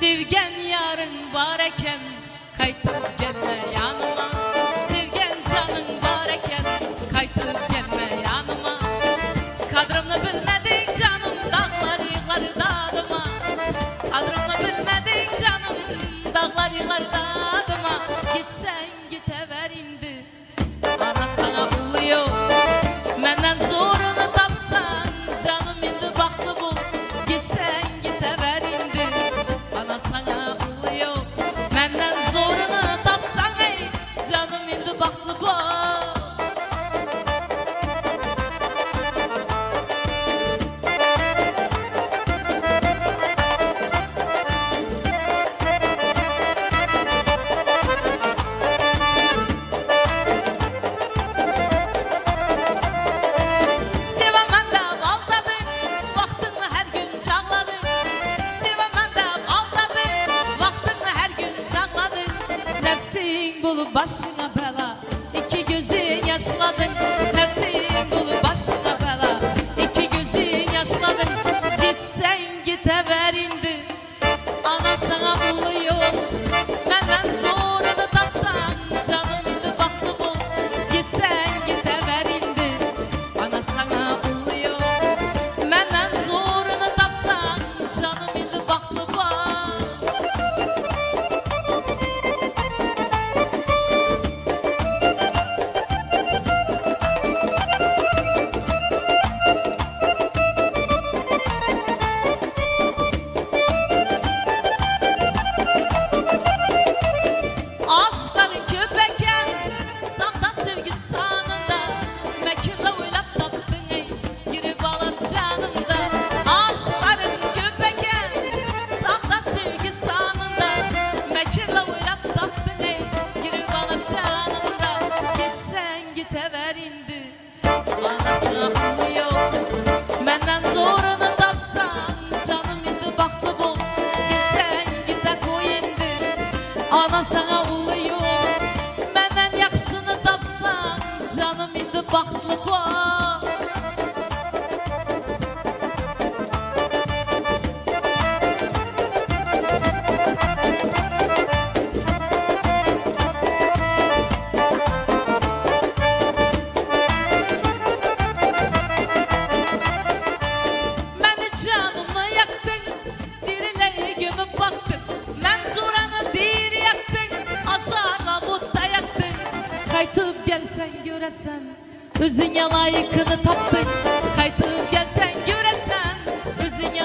Sevgen yarın var eken kaytıp gelme yanıma. Sevgen canın var eken kaytıp gelme yanıma. Kadrımı bilmedin canım dağlar yıkar dağıma. Kadrımı bilmedin canım dağlar yıkar dağıma. Gitsen gitever indi ana sana uluyor. Menden zorunu tapsan canım indi baklı bul. Gitsen gitever indi ana sana uluyor. Menden zorunu tapsan ey canım indi baklı bul. Başına bela, iki gözün yaşladın. Nefsin dolu başına bela, iki gözün yaşladın. Gitsen gitever indi ana sana uluyor. Menden zorunu tapsan canım indi baklı bul. Gitsen gitever indi ana sana uluyor. Menden zorunu tapsan canım indi baklı bul. Menden zorunu tapsan canım indi baklı bul. Gitsen gite koy indi ana sana uluyor. Menden yakşını tapsan canım indi baklı bul. Kaytıp gelsen göresen özün layıkını taptın. Kaytıp gelsen göresen özün